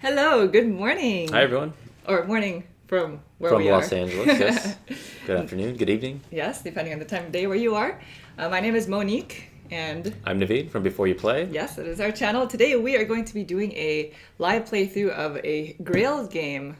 Hello, good morning. Hi, everyone. Or morning from where we are. From Los Angeles, yes. Good afternoon, good evening. Yes, depending on the time of day where you are. My name is Monique, and I'm Naveed from Before You Play. Yes, that is our channel. Today we are going to be doing a live playthrough of a Grail game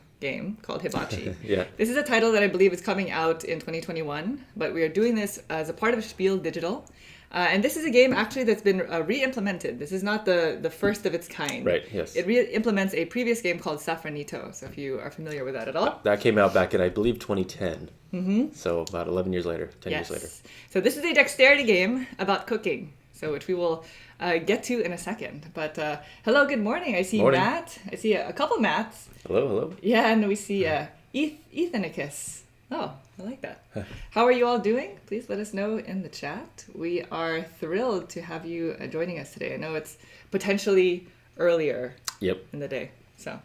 called Hibachi. Yeah. This is a title that I believe is coming out in 2021, but we are doing this as a part of Spiel Digital. And this is a game actually that's been re-implemented. This is not the first of its kind. Right, yes. It re-implements a previous game called Safranito, so if you are familiar with that at all. That came out back in, I believe, 2010. Mm-hmm. So about 11 years later, 10 years later. So this is a dexterity game about cooking, so which we will get to in a second. But hello, good morning. I see Morning. Matt. I see a couple Matts. Hello, hello. Yeah, and we see Ethanicus. Oh, I like that. How are you all doing? Please let us know in the chat. We are thrilled to have you joining us today. I know it's potentially earlier in the day. So,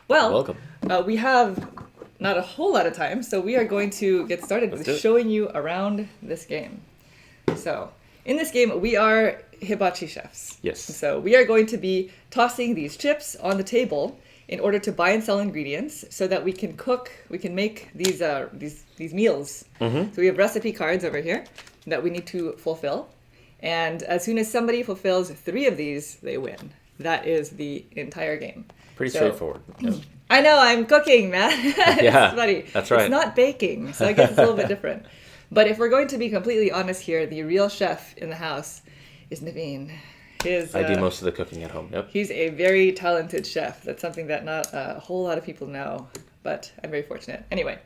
well, welcome. We have not a whole lot of time, so we are going to get started with showing you around this game. So, in this game, we are hibachi chefs. Yes. So, we are going to be tossing these chips on the table in order to buy and sell ingredients so that we can cook, we can make these meals. Mm-hmm. So we have recipe cards over here that we need to fulfill. And as soon as somebody fulfills 3 of these, they win. That is the entire game. Pretty straightforward. Yeah. I know, I'm cooking, man. Yeah, it's funny. That's right. It's not baking, so I guess it's a little bit different. But if we're going to be completely honest here, the real chef in the house is Naveen. I do most of the cooking at home, yep. He's a very talented chef. That's something that not a whole lot of people know, but I'm very fortunate. Anyway,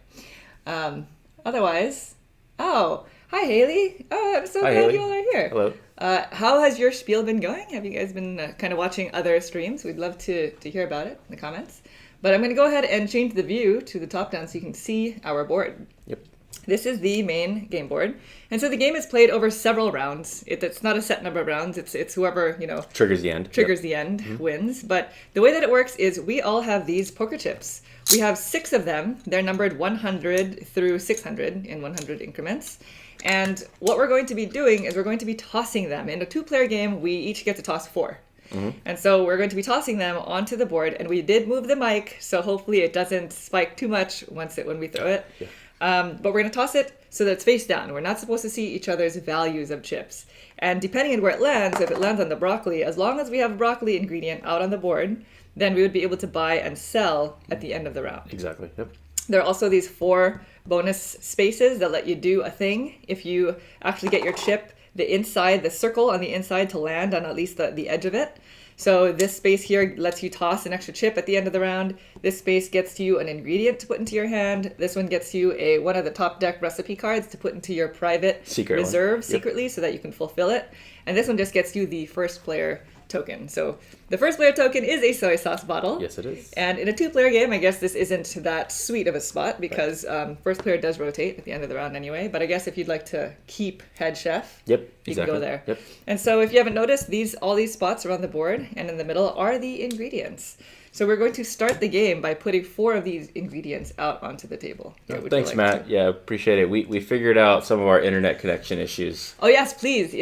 otherwise, hi Haley. Oh, I'm so glad Haley. you all are here. Hello. How has your spiel been going? Have you guys been kind of watching other streams? We'd love to hear about it in the comments. But I'm going to go ahead and change the view to the top down so you can see our board. Yep. This is the main game board. And so the game is played over several rounds. It's not a set number of rounds. It's whoever, triggers the end. The end wins. But the way that it works is we all have these poker chips. We have 6 of them. They're numbered 100 through 600 in 100 increments. And what we're going to be doing is we're going to be tossing them. In a 2-player game, we each get to toss 4. Mm-hmm. And so we're going to be tossing them onto the board. And we did move the mic, so hopefully it doesn't spike too much when we throw it. Yeah. But we're going to toss it so that it's face down. We're not supposed to see each other's values of chips. And depending on where it lands, if it lands on the broccoli, as long as we have a broccoli ingredient out on the board, then we would be able to buy and sell at the end of the round. Exactly. Yep. There are also these 4 bonus spaces that let you do a thing if you actually get your chip, the circle on the inside to land on at least the edge of it. So this space here lets you toss an extra chip at the end of the round. This space gets you an ingredient to put into your hand. This one gets you one of the top deck recipe cards to put into your private reserve secretly so that you can fulfill it. And this one just gets you the first player token. So the first player token is a soy sauce bottle. Yes, it is. And in a 2-player game, I guess this isn't that sweet of a spot because first player does rotate at the end of the round anyway. But I guess if you'd like to keep head chef, you can go there. Yep. And so if you haven't noticed, all these spots are on the board, and in the middle are the ingredients. So we're going to start the game by putting 4 of these ingredients out onto the table. Thanks, Matt. Yeah, appreciate it. We figured out some of our internet connection issues. Oh yes, please.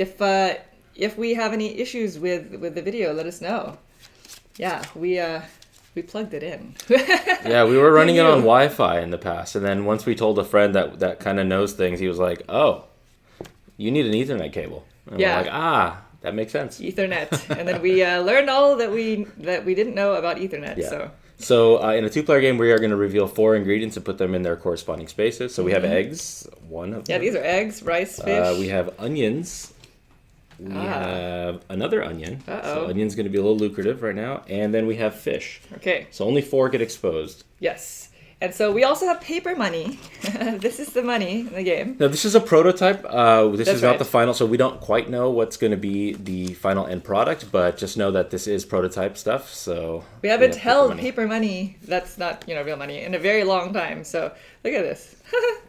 If we have any issues with the video, let us know. Yeah, we plugged it in. Yeah, we were running it on Wi-Fi in the past, and then once we told a friend that kind of knows things, he was like, "Oh, you need an Ethernet cable." And we're like, that makes sense. Ethernet, and then we learned all that we didn't know about Ethernet. Yeah. So in a 2-player game, we are going to reveal 4 ingredients and put them in their corresponding spaces. So we have eggs, one of them. Yeah, these are eggs, rice, fish. We have onions. We have another onion. So onion's going to be a little lucrative right now. And then we have fish. Okay. So only 4 get exposed. Yes. And so we also have paper money. This is the money in the game. Now, this is a prototype. This is not the final, so we don't quite know what's going to be the final end product, but just know that this is prototype stuff. So we haven't held paper money. That's not, real money in a very long time. So look at this.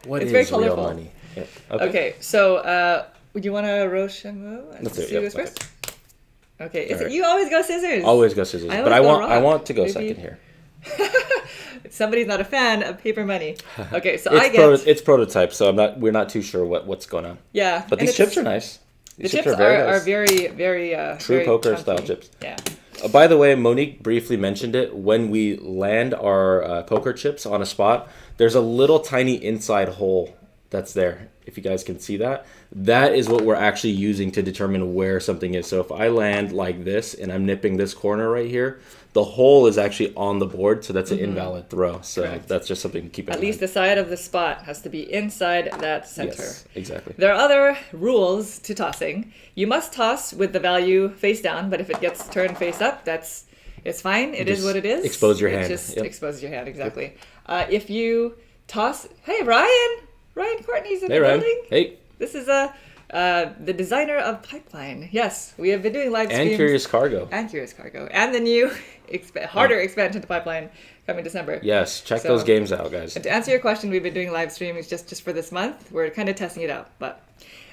It's very colorful. Real money? Yeah. Okay, so would you want to Rochambeau? Let's do it. First? Okay. You always go scissors. Always go scissors. But I want to go second here. Somebody's not a fan of paper money. Okay, so it's prototype, so we're not too sure what's going on. Yeah. But these chips are nice. The chips are very, very true very poker chunky. style chips. Yeah. By the way, Monique briefly mentioned it. When we land our poker chips on a spot, there's a little tiny inside hole that's there. If you guys can see that, that is what we're actually using to determine where something is. So if I land like this and I'm nipping this corner right here, the hole is actually on the board, so that's an invalid throw. So Correct. That's just something to keep in mind. At least the side of the spot has to be inside that center. Yes, exactly. There are other rules to tossing. You must toss with the value face down, but if it gets turned face up, it's fine. It is what it is. Expose your hand. It just exposes your hand, exactly. If you toss... Hey, Ryan! Ryan Courtney's in the building. Hey. This is the designer of Pipeline. Yes, we have been doing live streams. And Curious Cargo. And the new harder expansion to Pipeline coming December. Yes, check those games out, guys. And to answer your question, we've been doing live streams just for this month. We're kind of testing it out. But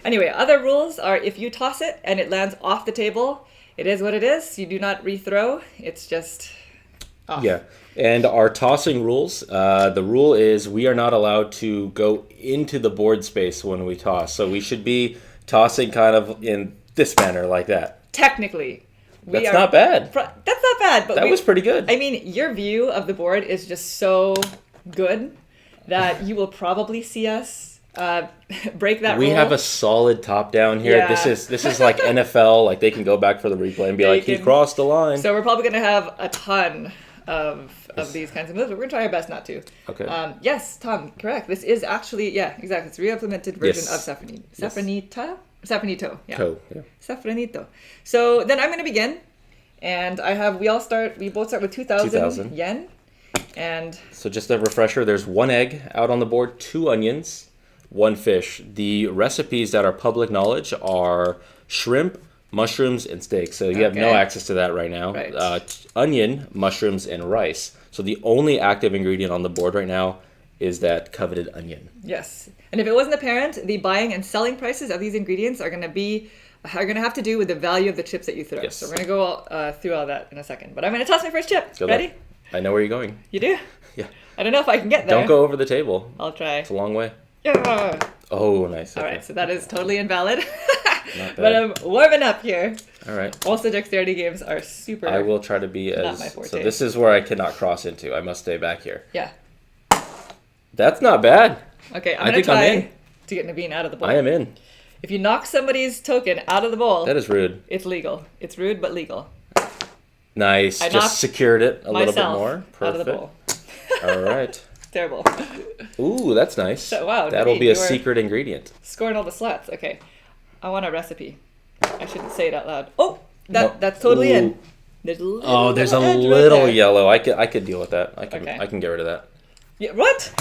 anyway, other rules are if you toss it and it lands off the table, it is what it is. You do not rethrow. It's just off. Yeah. And our tossing rules, the rule is we are not allowed to go into the board space when we toss. So we should be tossing kind of in this manner, like that. Technically. That's not bad. That's not bad. But that was pretty good. I mean, your view of the board is just so good that you will probably see us break that rule. We have a solid top down here. Yeah. This is like NFL. Like they can go back for the replay and be like, he crossed the line. So we're probably going to have a ton of these kinds of moves, but we're going to try our best not to. Okay. Yes, Tom, correct. This is actually, exactly. It's a re-implemented version of Safranito. Safranito, yeah. Safranito. So then I'm going to begin, and we both start with 2,000 yen. And so just a refresher, there's 1 egg out on the board, 2 onions, 1 fish. The recipes that are public knowledge are shrimp, mushrooms, and steak. So you have no access to that right now. Right. Onion, mushrooms, and rice. So the only active ingredient on the board right now is that coveted onion. Yes. And if it wasn't apparent, the buying and selling prices of these ingredients are going to have to do with the value of the chips that you throw. Yes. So we're going to go through all that in a second. But I'm going to toss my first chip. Ready? I know where you're going. You do? Yeah. I don't know if I can get there. Don't go over the table. I'll try. It's a long way. Yeah. Oh, nice. All right, so that is totally invalid. Not bad. But I'm warming up here. All right. Also, dexterity games are super. I will try to be not my forte. So this is where I cannot cross into. I must stay back here. Yeah. That's not bad. Okay, I'm going to try to get Naveen out of the bowl. I am in. If you knock somebody's token out of the bowl, that is rude. It's legal. It's rude, but legal. Nice. Just secured it a little bit more. Perfect. Out of the bowl. All right. Terrible. Ooh, that's nice. So, wow. That'll Naveen, be a secret ingredient. Scoring all the slots. Okay. I want a recipe. I shouldn't say it out loud. Oh, that's totally in. There's a little yellow. I could deal with that. I can get rid of that. Yeah, what?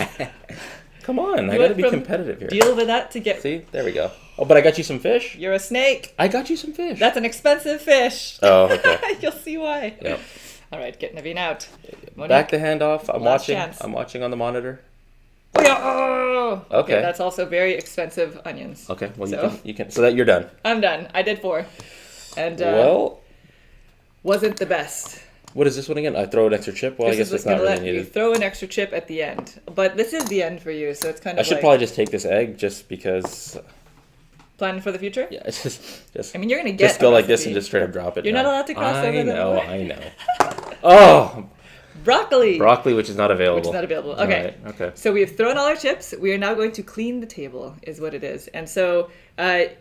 Come on, I gotta be competitive here. Deal with that to get... See, there we go. Oh, but I got you some fish. You're a snake. I got you some fish. That's an expensive fish. Oh, okay. You'll see why. Yep. All right, get Naveen out. Monique, back the hand off. I'm watching. Chance. I'm watching on the monitor. Oh, yeah. Oh. Okay. That's also very expensive onions. Okay. Well, you can. So that you're done. I'm done. I did 4, and wasn't the best. What is this one again? I throw an extra chip? Well, I guess it's not really needed. You throw an extra chip at the end. But this is the end for you, so it's kind of I should probably just take this egg just because... Planning for the future? Yeah, just... I mean, you're going to get just go like this and just straight up drop it. You're not allowed to cross over the board. I know. Oh! Broccoli! Broccoli, which is not available. Okay. Right, okay. So we have thrown all our chips. We are now going to clean the table, is what it is. And so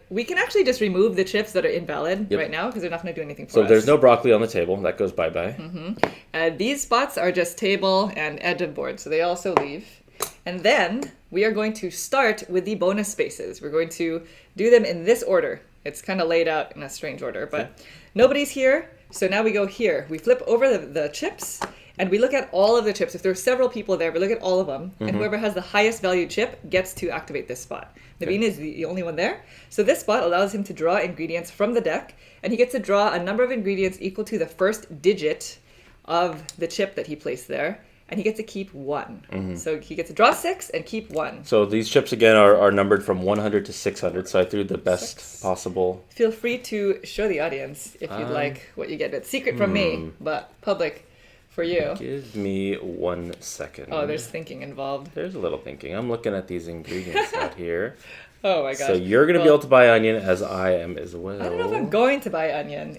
we can actually just remove the chips that are invalid right now because they're not going to do anything for us. So there's no broccoli on the table. That goes bye-bye. Mm-hmm. These spots are just table and edge of board, so they also leave. And then we are going to start with the bonus spaces. We're going to do them in this order. It's kind of laid out in a strange order, but nobody's here. So now we go here. We flip over the chips. And we look at all of the chips. If there are several people there, we look at all of them. And whoever has the highest value chip gets to activate this spot. Naveen is the only one there. So this spot allows him to draw ingredients from the deck. And he gets to draw a number of ingredients equal to the first digit of the chip that he placed there. And he gets to keep 1. So he gets to draw 6 and keep 1. So these chips, again, are numbered from 100 to 600. So I threw the best possible. Feel free to show the audience if you'd like what you get. It's secret from me, but public. For you. Give me 1 second. Oh, there's thinking involved. There's a little thinking. I'm looking at these ingredients out here. Oh my gosh. So you're going to be able to buy onion as I am as well. I don't know if I'm going to buy onion.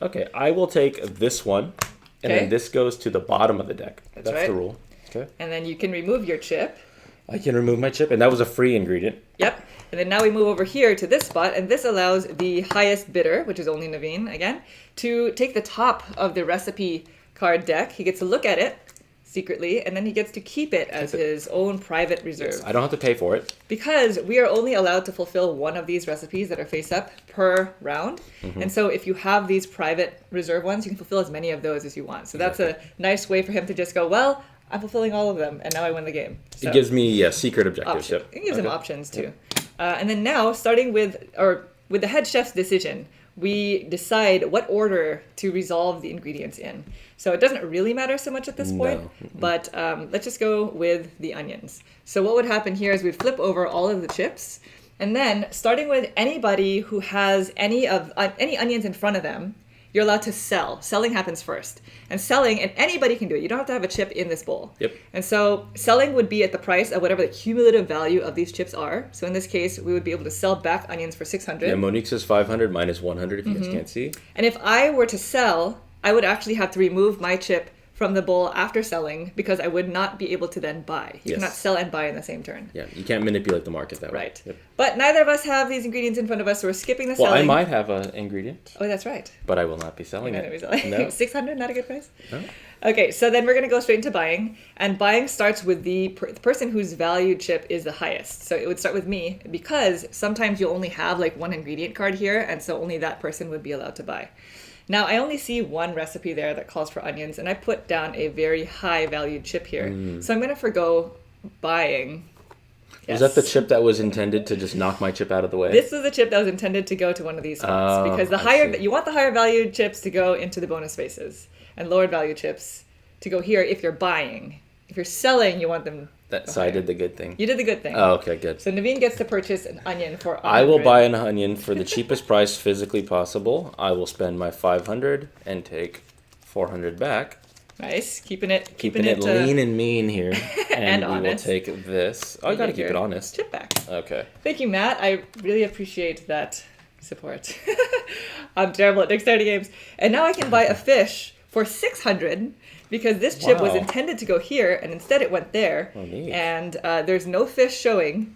Okay, I will take this one, and Okay. then this goes to the bottom of the deck. That's right. the rule. Okay. And then you can remove your chip. I can remove my chip, and that was a free ingredient. Yep. And then now we move over here to this spot, and this allows the highest bidder, which is only Naveen again, to take the top of the recipe card deck. He gets to look at it secretly, and then he gets to keep it as his own private reserve. I don't have to pay for it. Because we are only allowed to fulfill one of these recipes that are face up per round. And so if you have these private reserve ones, you can fulfill as many of those as you want. So that's a nice way for him to just go, well, I'm fulfilling all of them, and now I win the game. So, It gives me secret objectives. option. Yep. It gives him options too. And then now, starting with the head chef's decision, we decide what order to resolve the ingredients in. So it doesn't really matter so much at this point, but let's just go with the onions. So what would happen here is we'd flip over all of the chips, and then starting with anybody who has any onions in front of them, you're allowed to sell. Selling happens first. And selling, and anybody can do it. You don't have to have a chip in this bowl. Yep. And so selling would be at the price of whatever the cumulative value of these chips are. So in this case, we would be able to sell back onions for 600. Yeah, Monique says 500 minus 100 if you guys can't see. And if I were to sell, I would actually have to remove my chip from the bowl after selling because I would not be able to then buy. You cannot sell and buy in the same turn. Yeah, you can't manipulate the market that way. Right. Yep. But neither of us have these ingredients in front of us, so we're skipping the Well, selling. I might have an ingredient, Oh, that's right. but I will not be selling it. No. 600, not a good price? No. Okay, so then we're going to go straight into buying. And buying starts with the person whose valued chip is the highest. So it would start with me because sometimes you'll only have like one ingredient card here, and so only that person would be allowed to buy. Now, I only see one recipe there that calls for onions, and I put down a very high valued chip here. So I'm going to forgo buying. Was that the chip that was intended to just knock my chip out of the way? This was the chip that was intended to go to one of these spots because the higher you want the higher valued chips to go into the bonus spaces, and lower value chips to go here if you're buying. If you're selling, you want them. So I did the good thing. You did the good thing. Oh, okay, good. So Naveen gets to purchase an onion for 100. I will buy an onion for the cheapest price physically possible. I will spend my 500 and take 400 back. Nice, keeping it lean and mean here, and, And we honest. will take this. Oh, I gotta keep it honest. Chip back. Okay. Thank you, Matt. I really appreciate that support. I'm terrible at dexterity games, and now I can buy a fish for 600 because this chip was Wow. intended to go here, and instead it went there. Oh, neat. And there's no fish showing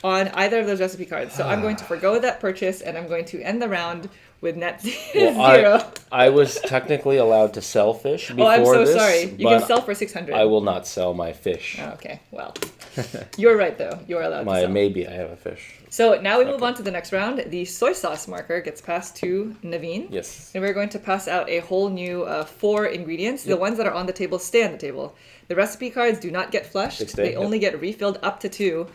on either of those recipe cards, so I'm going to forgo that purchase, and I'm going to end the round with net zero. I was technically allowed to sell fish before Oh, I'm so this, sorry. You but can sell for 600. I will not sell my fish. Oh, okay, well, you're right though. You're allowed to sell. Maybe I have a fish. So now we move on to the next round. The soy sauce marker gets passed to Naveen. Yes. And we're going to pass out a whole new 4 ingredients. The ones that are on the table stay on the table. The recipe cards do not get flushed. They stay, only get refilled up to 2.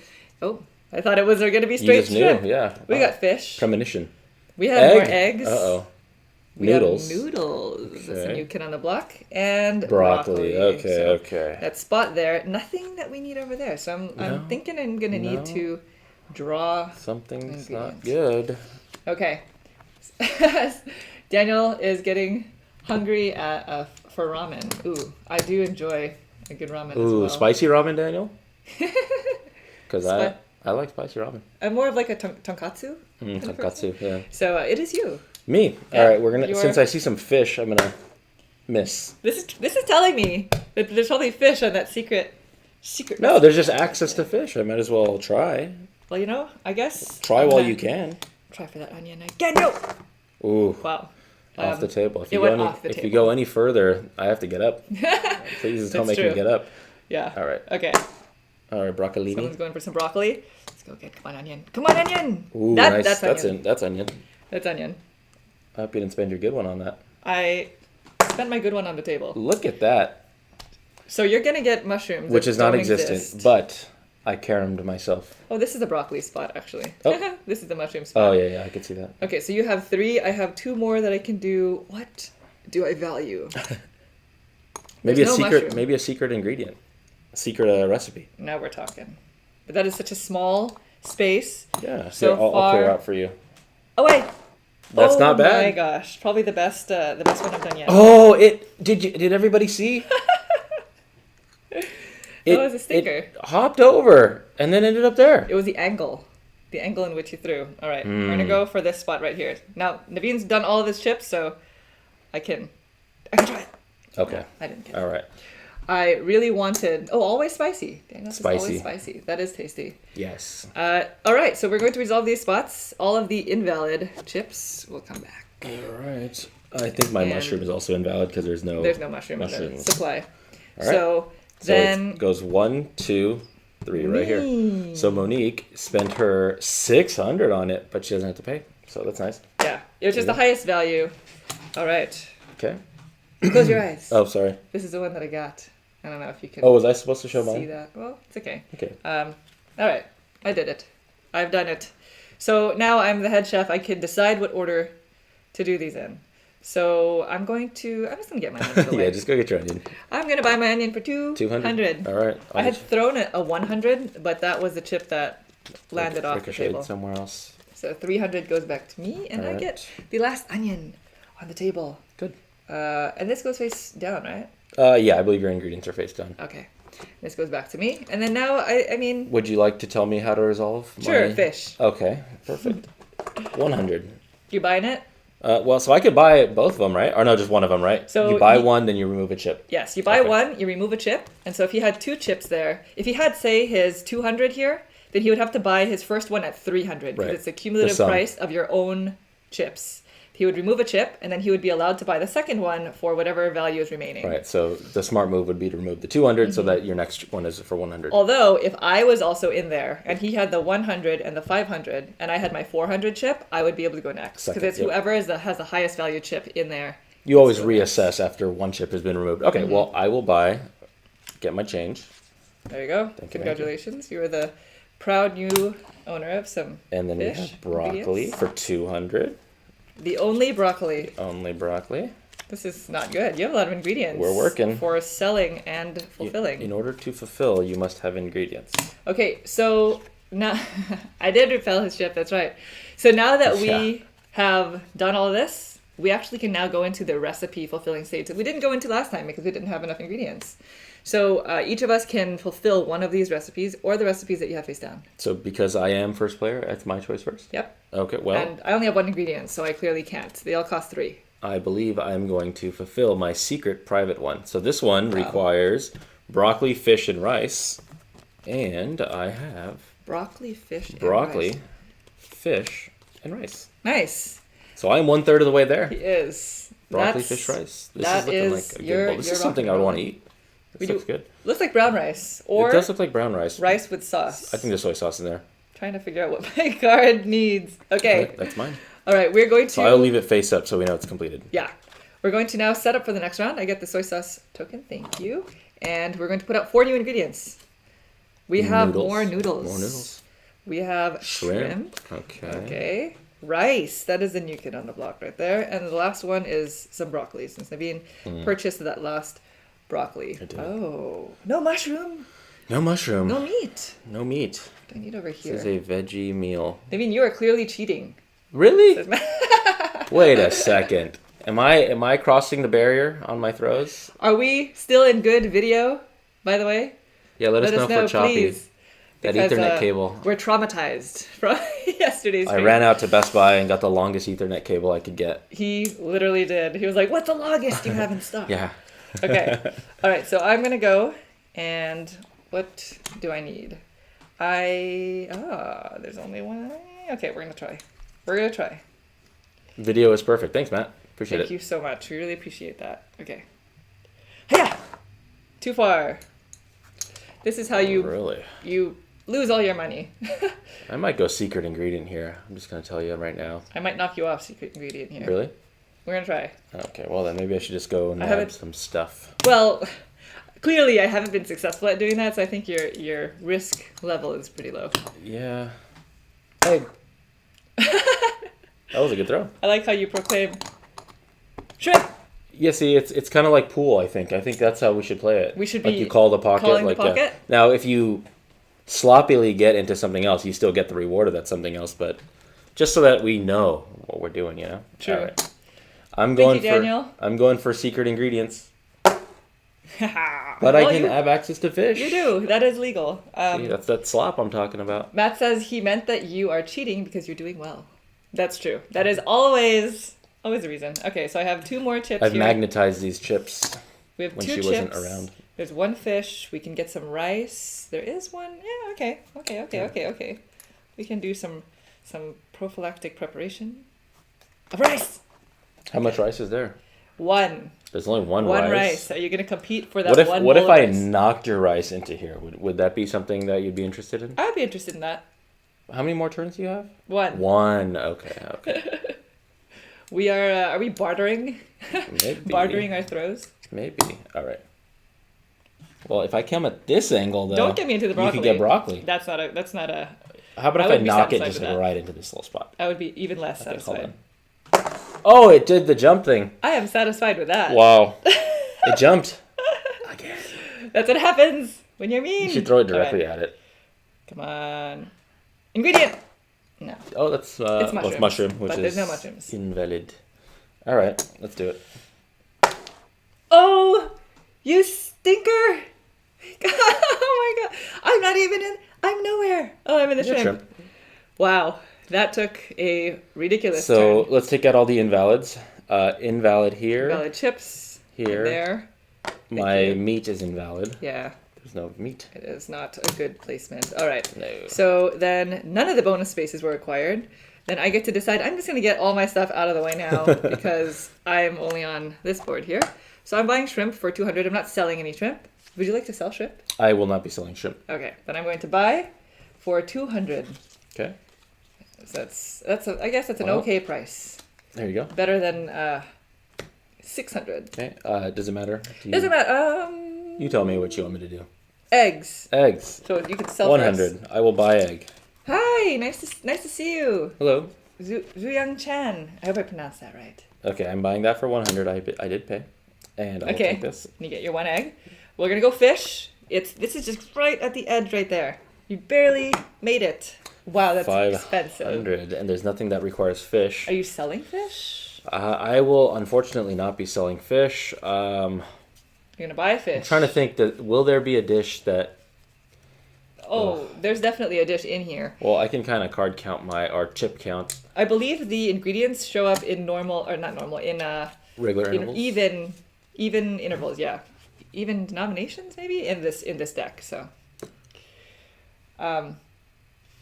Oh, I thought it was going to be straight You just shrimp. knew, yeah. We got fish. Premonition. We have more eggs. Uh-oh. We Noodles. have noodles. That's a Okay. new kid on the block. And Broccoli. Okay, So okay. that spot there, nothing that we need over there. So I'm thinking I'm going to need to draw. Something's not ingredients. good. Okay. Daniel is getting hungry for ramen. Ooh, I do enjoy a good ramen as well. Spicy ramen, Daniel? Because Spi- I like spicy ramen. I'm more of like a tonkatsu. kind of person. Tonkatsu, yeah. So it is you. Me. Yeah, All right, we're gonna. you're- Since I see some fish, I'm gonna miss. This is telling me that there's probably fish on that secret. No, there's just access to fish. I might as well try. Well, you know, I guess. Try while you can. Try for that onion again. No. Ooh, Wow. off the table. If it you went go any, off the if you table. go any further, I have to get up. Please don't That's make me true. get up. Yeah. All right. Okay. All right, broccolini. Someone's going for some broccoli. Let's go get. Come on, onion. Come on, onion. Ooh, nice. That's onion. That's onion. That's onion. I hope you didn't spend your good one on that. I spent my good one on the table. Look at that. So you're gonna get mushrooms, Which that is don't non-existent, exist. but I caromed myself. Oh, this is the broccoli spot, actually. Oh. This is the mushroom spot. Oh yeah, I could see that. Okay, so you have 3. I have 2 more that I can do. What do I value? Maybe There's a no secret. mushroom. Maybe a secret ingredient. A secret recipe. Now we're talking. But that is such a small space. Yeah. So I'll clear far- out for you. Oh wait. That's not Oh my bad. gosh, probably the best one I've done yet. Oh, did everybody see? That was a stinker. It hopped over and then ended up there. It was the angle in which you threw. All right, we're Hmm. gonna go for this spot right here. Now Naveen's done all of his chips, so I can try it. Okay. No, I didn't get All it. right. I really wanted... Oh, always spicy. Dang, that's Spicy. always spicy. That is tasty. Yes. All right, so we're going to resolve these spots. All of the invalid chips will come back. All right. I think my mushroom is also invalid because there's no mushroom in the mushrooms. supply. All right. So then... it goes 1, 2, 3 right here. So Monique spent her 600 on it, but she doesn't have to pay. So that's nice. Yeah, it was just the highest value. All right. Okay. Close your eyes. Oh, sorry. This is the one that I got. I don't know if you can Oh, was I supposed to show see mine? that. Well, it's okay. Okay. All right. I did it. I've done it. So now I'm the head chef. I can decide what order to do these in. So I'm just going to get my onion. Yeah, just go get your onion. I'm going to buy my onion for 200. All right. I had thrown a 100, but that was the chip that landed off the table. Somewhere else. So 300 goes back to me, and I get the last onion on the table. Good. And this goes face down, right? Yeah, I believe your ingredients are face down. Okay. This goes back to me. And then now, I mean... Would you like to tell me how to resolve Sure, fish. Okay, perfect. 100. You buying it? Well, so I could buy both of them, right? Or no, just one of them, right? So you buy one, then you remove a chip. Yes, you buy one, you remove a chip. And so if he had 2 chips there, if he had, say, his 200 here, then he would have to buy his first one at 300 because it's the cumulative price of your own chips. He would remove a chip, and then he would be allowed to buy the second one for whatever value is remaining. Right, so the smart move would be to remove the 200 so that your next one is for 100. Although, if I was also in there, and he had the 100 and the 500, and I had my 400 chip, I would be able to go next. Because it's whoever has the highest value chip in there. You always reassess after one chip has been removed. Okay, well, I will get my change. There you go. Congratulations. You are the proud new owner of some And then fish we have broccoli for 200. The only broccoli. Only broccoli. This is not good. You have a lot of ingredients. We're working. For selling and fulfilling. In order to fulfill, you must have ingredients. Okay, so now... I did repel his chip, that's right. So now that we have done all of this, we actually can now go into the recipe fulfilling stage that we didn't go into last time because we didn't have enough ingredients. So each of us can fulfill one of these recipes or the recipes that you have face down. So because I am first player, it's my choice first? Yep. Okay, well... And I only have 1 ingredient, so I clearly can't. They all cost 3. I believe I'm going to fulfill my secret private one. So this one requires broccoli, fish, and rice. And I have... Broccoli, fish, fish, and rice. Nice. So I'm 1/3 of the way there. He is. Broccoli, fish, rice. This is looking like a good bowl. This is something I would want to eat. This looks good. Looks like brown rice. Or it does look like brown rice. Rice with sauce. I think there's soy sauce in there. Trying to figure out what my card needs. Okay. That's mine. All right, we're going to... So I'll leave it face up so we know it's completed. Yeah. We're going to now set up for the next round. I get the soy sauce token. Thank you. And we're going to put out 4 new ingredients. We have more noodles. More noodles. We have shrimp. Okay. Okay. Rice. That is the new kid on the block right there. And the last one is some broccoli, since Naveen purchased that last broccoli. I did. Oh. No mushroom. No mushroom. No meat. No meat. What do I need over here? This is a veggie meal. Naveen, you are clearly cheating. Really? Wait a second. Am I crossing the barrier on my throws? Are we still in good video, by the way? Yeah, let us know if we're choppy. Please. That Because, Ethernet cable. We're traumatized from yesterday's I stream. ran out to Best Buy and got the longest Ethernet cable I could get. He literally did. He was like, "What's the longest you have in stock?" Yeah. Okay. All right. So I'm gonna go, and what do I need? There's only one. Okay, we're gonna try. We're gonna try. Video is perfect. Thanks, Matt. Appreciate it. Thank you so much. We really appreciate that. Okay. Hiya! Too far. This is how you lose all your money. I might go secret ingredient here. I'm just gonna tell you right now. I might knock you off secret ingredient here. Really? We're gonna try. Okay, well then maybe I should just go nab some stuff. Well, clearly I haven't been successful at doing that, so I think your risk level is pretty low. Yeah. Hey. That was a good throw. I like how you proclaim shrimp. Yeah, see, it's kind of like pool. I think that's how we should play it. We should like be you call the pocket. calling like the pocket. Now, if you sloppily get into something else, you still get the reward of that something else. But just so that we know what we're doing, you know. Sure. All right. I'm going Daniel. I'm going for secret ingredients. But Well, I can have access to fish. You do. That is legal. See, that's that slop I'm talking about. Matt says he meant that you are cheating because you're doing well. That's true. That is always Always a reason. Okay, so I have 2 more chips I've here. magnetized these chips We have when 2 she chips. wasn't around. There's 1 fish. We can get some rice. There is one. Yeah, okay. We can do some prophylactic preparation of rice. How much rice is there? 1. There's only one rice. Are you going to compete for that one What bowl if of I rice? knocked your rice into here? Would that be something that you'd be interested in? I'd be interested in that. How many more turns do you have? 1. 1. Okay. We are we bartering? Maybe. Bartering our throws? Maybe. All right. Well, if I come at this angle, though, Don't get me into the broccoli. You could get broccoli. That's not a. How about if I knock it just like right into this little spot? I would be even less Okay, satisfied. hold on. Oh, it did the jump thing. I am satisfied with that. Wow. It jumped. Again. That's what happens when you're mean. You should throw it directly at it. Come on. Ingredient. No. Oh, that's It's mushrooms, mushroom, which but is there's no mushrooms. invalid. All right, let's do it. Oh, you stinker! Oh my god! I'm not even in. I'm nowhere. Oh, I'm in the shrimp. Wow, that took a ridiculous So turn. let's take out all the invalids. Invalid here. Invalid chips. Here. There. My meat is invalid. Yeah. There's no meat. It is not a good placement. All right. No. So then none of the bonus spaces were acquired. Then I get to decide I'm just going to get all my stuff out of the way now because I'm only on this board here. So I'm buying shrimp for 200. I'm not selling any shrimp. Would you like to sell shrimp? I will not be selling shrimp. Okay. Then I'm going to buy for 200. Okay. So I guess that's an okay price. There you go. Better than 600. Okay. Does it matter? Doesn't matter. You tell me what you want me to do. Eggs. Eggs. So you could sell 100. I will buy egg. Hi, nice to see you. Hello. Zuyang Chan. I hope I pronounced that right. Okay, I'm buying that for 100. I did pay. And I'll take this. You get your 1 egg. We're gonna go fish. This is just right at the edge right there. You barely made it. Wow, that's 500, expensive. and there's nothing that requires fish. Are you selling fish? I will unfortunately not be selling fish. You're gonna buy a fish. I'm trying to think that will there be a dish that? Oh, there's definitely a dish in here. Well, I can kind of card count or chip count. I believe the ingredients show up in normal or not normal in Regular in intervals. even intervals. Yeah, even denominations maybe in this deck. So. All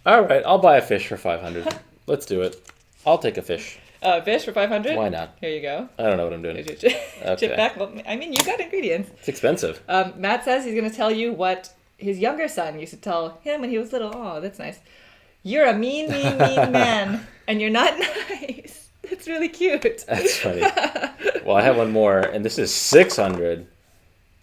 right, I'll buy a fish for 500. Let's do it. I'll take a fish. Fish for 500. Why not? Here you go. I don't know what I'm doing. Here's your chip back. Well, I mean, you got ingredients. It's expensive. Matt says he's going to tell you what his younger son used to tell him when he was little. Oh, that's nice. You're a mean man, and you're not nice. That's really cute. That's funny. Well, I have one more, and this is 600.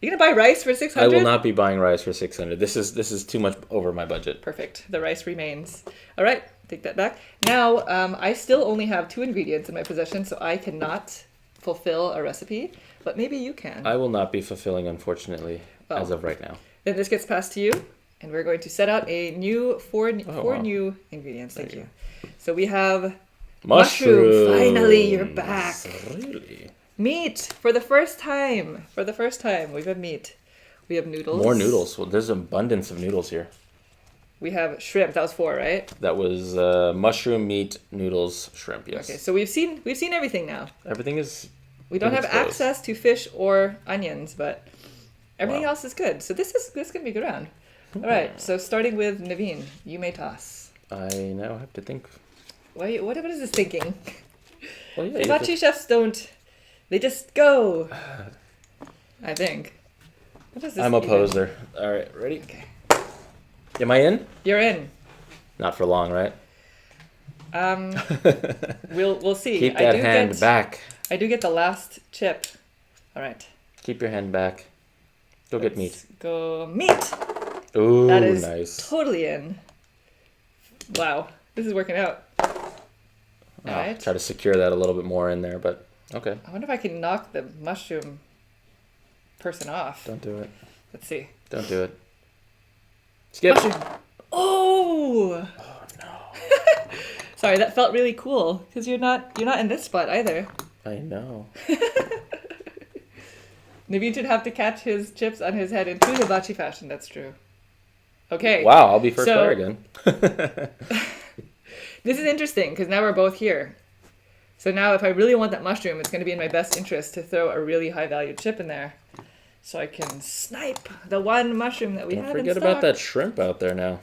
You're going to buy rice for 600? I will not be buying rice for 600. This is too much over my budget. Perfect. The rice remains. All right, take that back. Now, I still only have 2 ingredients in my possession, so I cannot fulfill a recipe, but maybe you can. I will not be fulfilling, unfortunately, as of right now. Then this gets passed to you, and we're going to set out a new four new ingredients. Thank you. So we have mushroom. Finally, you're back. Really? Meat for the first time. For the first time, we have meat. We have noodles. More noodles. Well, there's an abundance of noodles here. We have shrimp. That was 4, right? That was mushroom, meat, noodles, shrimp. Yes. Okay, so we've seen everything now. Everything is. We don't have access to fish or onions, but everything else is good. So this gonna be a good round. All right. So starting with Naveen, you may toss. I now have to think. What is this thinking? Well, yeah, Hibachi chefs don't. They just go. I think. What is this? I'm a poser. All right, ready? Okay. Am I in? You're in. Not for long, right? We'll see. Keep that hand back. I do get the last chip. All right. Keep your hand back. Go get meat. Go meat. Ooh, That is nice. totally in. Wow, this is working out. All right. Try to secure that a little bit more in there, but okay. I wonder if I can knock the mushroom person off. Don't do it. Let's see. Don't do it. Skip. Mushroom. Oh. Oh no. Sorry, that felt really cool because you're not in this spot either. I know. Naveen should have to catch his chips on his head in true hibachi fashion. That's true. Okay. Wow, I'll be first player again. This is interesting because now we're both here. So now if I really want that mushroom, it's going to be in my best interest to throw a really high valued chip in there. So I can snipe the one mushroom that we have in stock. Don't forget about that shrimp out there now.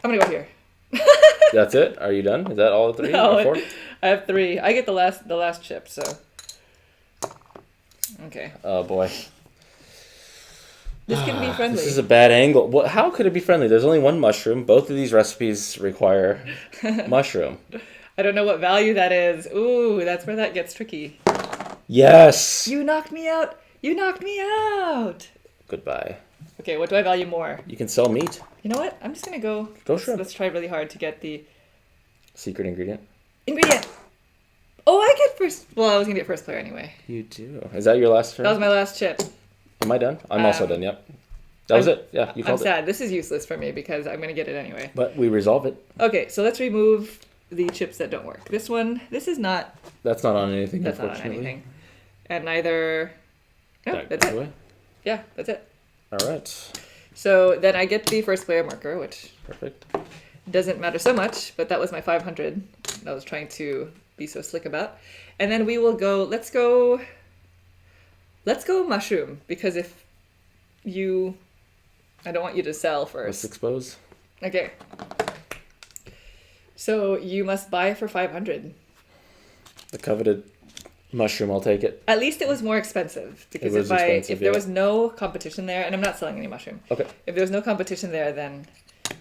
I'm going to go here. That's it? Are you done? Is that all three? No, or four? I have 3. I get the last chip, so. Okay. Oh boy. This can be friendly. This is a bad angle. Well, how could it be friendly? There's only one mushroom. Both of these recipes require mushroom. I don't know what value that is. Ooh, that's where that gets tricky. Yes! You knocked me out! You knocked me out! Goodbye. Okay, what do I value more? You can sell meat. You know what? I'm just gonna go. Shrimp. Let's try really hard to get the Secret ingredient. ingredient. Oh, I get first. Well, I was gonna get first player anyway. You do. Is that your last turn? That was my last chip. Am I done? I'm also done, yep. That was it. Yeah, you I'm called it. sad. This is useless for me because I'm gonna get it anyway. But we resolve it. Okay, so let's remove the chips that don't work. This one, this is not. That's not on anything, That's not on unfortunately. anything. And neither. No, That that's goes it. away. Yeah, that's it. All right. So then I get the first player marker, which Perfect. doesn't matter so much, but that was my 500 that I was trying to be so slick about. And then we will go, let's go mushroom, because if you, I don't want you to sell Let's first. expose. Okay. So you must buy for 500. The coveted mushroom, I'll take it. At least it was more expensive, because It was if expensive, there yeah. was no competition there, and I'm not selling any mushroom. Okay. If there was no competition there, then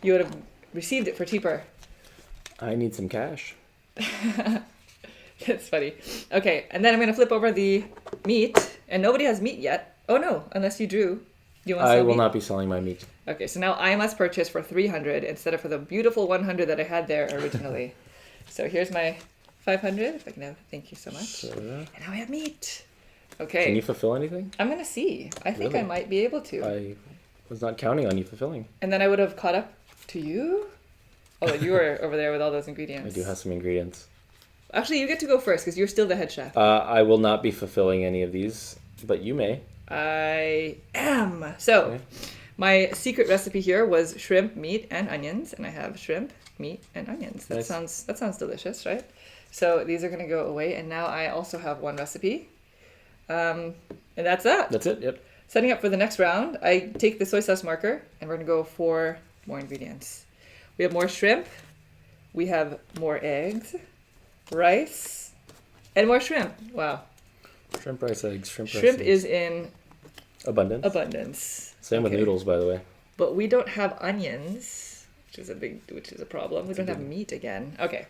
you would have received it for cheaper. I need some cash. It's funny. Okay, and then I'm going to flip over the meat, and nobody has meat yet. Oh no, unless you drew. Do you want to I sell will meat? not be selling my meat. Okay, so now I must purchase for 300 instead of for the beautiful 100 that I had there originally. So here's my 500, if I can have, thank you so much. So, And now I have meat. Okay. can you fulfill anything? I'm going to see. I think Really? I might be able to. I was not counting on you fulfilling. And then I would have caught up to you? Oh, you were over there with all those ingredients. I do have some ingredients. Actually, you get to go first because you're still the head chef. I will not be fulfilling any of these, but you may. I am. So, Okay. my secret recipe here was shrimp, meat, and onions, and I have shrimp, meat, and onions. That Nice. sounds delicious, right? So these are gonna go away, and now I also have one recipe, and that's that. That's it. Yep. Setting up for the next round, I take the soy sauce marker, and we're gonna go for more ingredients. We have more shrimp, we have more eggs, rice, and more shrimp. Wow, Shrimp, rice, eggs. Shrimp shrimp eggs. is in Abundance. abundance. Same with Okay. noodles, by the way. But we don't have onions, which is a problem. We don't have meat again. Okay,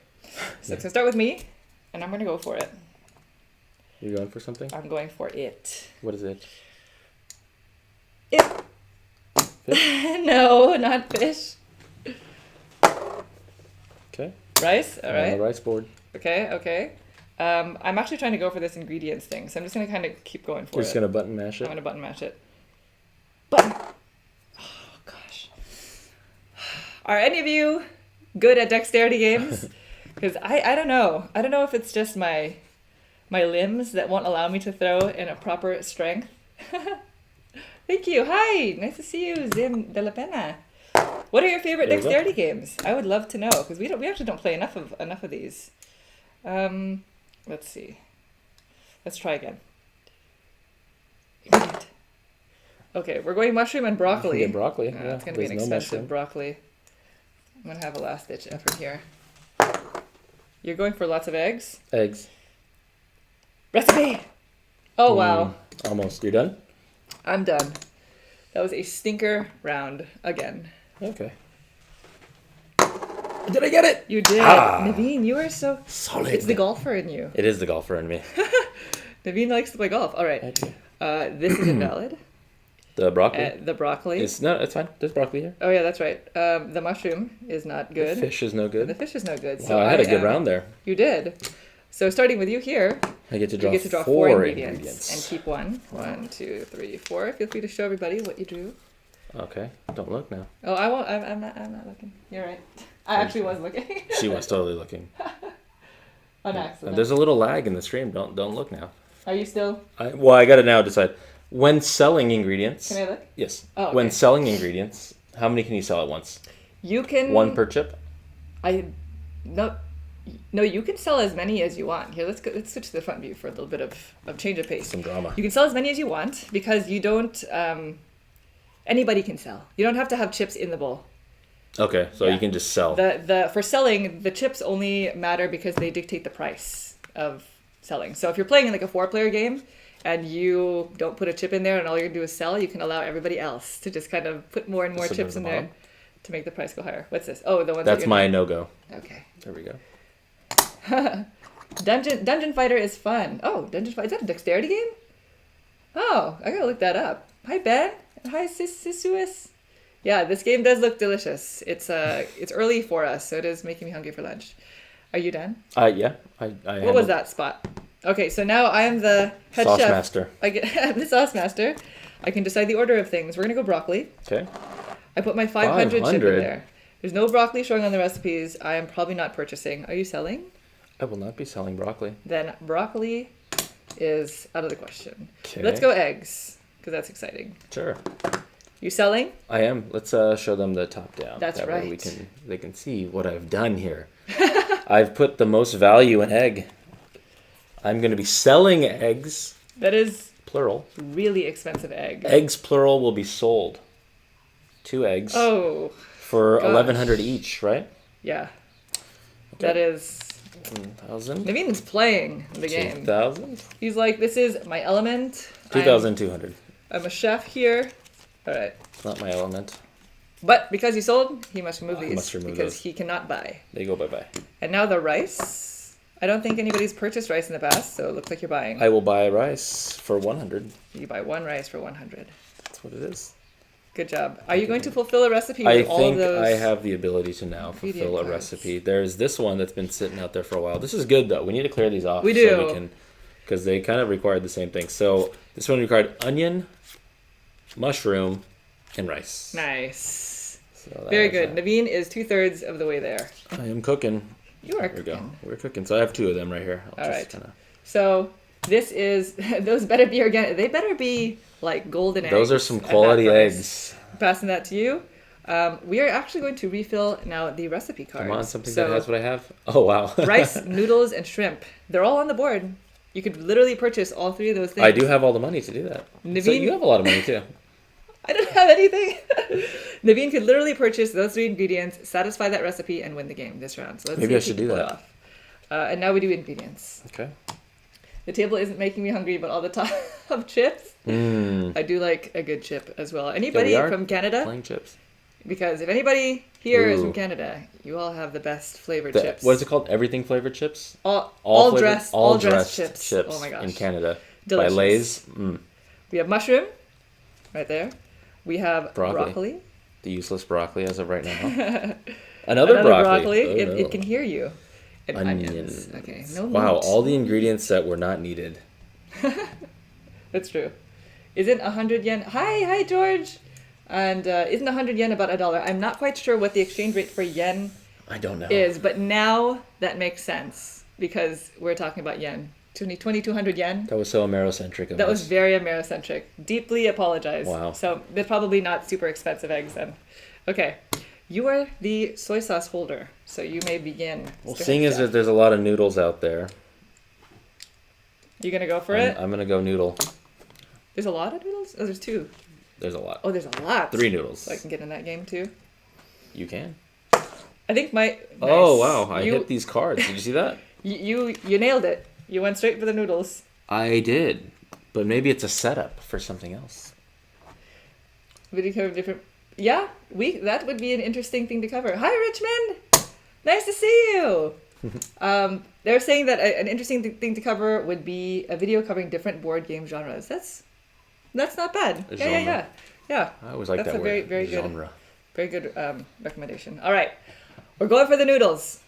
so it's gonna start with me, and I'm gonna go for it. You going for something? I'm going for it. What is it? It. Fish? No, not fish. Okay. Rice. All On right. the rice board. Okay. Okay. I'm actually trying to go for this ingredients thing, so I'm just gonna kind of keep going for We're it. just gonna button mash I'm it. gonna button mash it. Button. Oh gosh. Are any of you good at dexterity games? Because I don't know. I don't know if it's just my limbs that won't allow me to throw in a proper strength. Thank you. Hi. Nice to see you, Zim de la Pena. What are your favorite There you go. dexterity games? I would love to know because we actually don't play enough of these. Let's see. Let's try again. Ingredient. Okay, we're going mushroom and broccoli. Get broccoli. Yeah, It's gonna be an there's no expensive mushroom. broccoli. I'm gonna have a last ditch effort here. You're going for lots of eggs. Eggs. Recipe. Oh wow, Almost. You're done? I'm done. That was a stinker round again. Okay. Did I get it? You did, Ah. Naveen. You are so. Solid. It's the golfer in you. It is the golfer in me. Naveen likes to play golf. All right. Okay. This is invalid. The broccoli? The broccoli. It's fine. There's broccoli here. Oh yeah, that's right. The mushroom is not good. The fish is no The good. fish is no good. Wow, I had a good round there. You did. So starting with you here, I get to you draw, get to draw four four ingredients. ingredients and keep one. 1, 2, 3, 4. Feel free to show everybody what you drew. Okay. Don't look now. Oh, I won't. I'm not looking. You're right. I actually was looking She was totally looking. on And accident. there's a little lag in the stream. Don't look now. Are you still? I got to now decide. When selling ingredients. Can I look? Yes. Oh, okay. When selling ingredients, how many can you sell at once? You can. One per chip? I no. No, you can sell as many as you want. Here, let's switch to the front view for a little bit of change of pace. Some drama. You can sell as many as you want because you don't. Anybody can sell. You don't have to have chips in the bowl. Okay, so you can just sell. For selling, the chips only matter because they dictate the price of selling. So if you're playing in like a 4-player game and you don't put a chip in there and all you're gonna do is sell, you can allow everybody else to just kind of put more and more chips in there to make the price go higher. What's this? Oh, the ones That's my no-go. Okay. There we go. Dungeon Fighter is fun. Oh, Dungeon Fighter. Is that a dexterity game? Oh, I gotta look that up. Hi, Ben. Hi, Sisuus. Yeah, this game does look delicious. It's early for us, so it is making me hungry for lunch. Are you done? Yeah. What was that spot? Okay, so now I am the head sauce chef. master. I'm the sauce master. I can decide the order of things. We're gonna go broccoli. Okay. I put my 500 chip in there. There's no broccoli showing on the recipes. I am probably not purchasing. Are you selling? I will not be selling broccoli. Then broccoli is out of the question. Okay. Let's go eggs, because that's exciting. Sure. You selling? I am. Let's show them the top down. That's that right. Way they can see what I've done here. I've put the most value in egg. I'm going to be selling eggs. That is plural. Really expensive egg. Eggs plural will be sold. 2 eggs. Oh. For gosh. 1,100 each, right? Yeah. Okay. That is 1,000. Naveen's playing the game. 2,000. He's like, this is my element. 2,200. I'm a chef here. All right. It's not my element. But because he sold, he must remove these must remove because those. he cannot buy. They go bye-bye. And now the rice. I don't think anybody's purchased rice in the past, so it looks like you're buying. I will buy rice for 100. You buy 1 rice for 100. That's what it is. Good job. Are you going to fulfill a recipe I with all of think those? I have the ability to now fulfill a cards. recipe. There's this one that's been sitting out there for a while. This is good though. We need to clear these off. We do. So we can, because they kind of required the same thing. So this one required onion, mushroom, and rice. Nice. So Very good. Naveen is 2/3 of the way there. I am cooking. You are There we cooking. go. We're cooking. So I have 2 of them right here. All right. Kinda... So this is, those better be organic. They better be like golden eggs. Those are some at that quality price. eggs. Passing that to you. We are actually going to refill now the recipe cards. Come on, something So, that has what I have. Oh, wow. rice, noodles, and shrimp. They're all on the board. You could literally purchase all 3 of those things. I do have all the money to do that. So Naveen- you have a lot of money too. I don't have anything. Naveen could literally purchase those 3 ingredients, satisfy that recipe, and win the game this round. So let's Maybe see I if he should can do pull it that. off. And now we do ingredients. Okay. The table isn't making me hungry, but all the top of chips. I do like a good chip as well. Anybody are from Canada? Playing chips. Because if anybody here is Ooh. from Canada, you all have the best flavored The- chips. What is it called? Everything flavored chips? All flavored- dressed chips. Oh my gosh. in Canada. Delicious. By Lay's. We have mushroom, right there. We have broccoli. The useless broccoli as of right now. Another broccoli. Oh, it, no. it can hear you. And onions. Onions. Okay. No Wow, meat. all the ingredients that were not needed. That's true. Isn't 100 yen? Hi, George. And isn't 100 yen about $1? I'm not quite sure what the exchange rate for yen I don't know. is, but now that makes sense because we're talking about yen. 2,200 yen. That was so Amerocentric of That us. was very Amerocentric. Deeply apologize. Wow. So they're probably not super expensive eggs then. Okay. You are the soy sauce holder, so you may begin. Well, Mr. seeing Head as Chef. that there's a lot of noodles out there, You gonna go for it? I'm going to go noodle. There's a lot of noodles? Oh, there's 2. There's a lot. Oh, there's a lot. 3 noodles. So I can get in that game too. You can. I think my... Oh, Nice. wow. I You- hit these cards. Did you see that? You nailed it. You went straight for the noodles. I did. But maybe it's a setup for something else. Video cover different... Yeah, that would be an interesting thing to cover. Hi, Richmond! Nice to see you! They're saying that an interesting thing to cover would be a video covering different board game genres. That's not bad. Yeah. I always like That's that a word. very, very good- genre. Very good recommendation. All right. We're going for the noodles.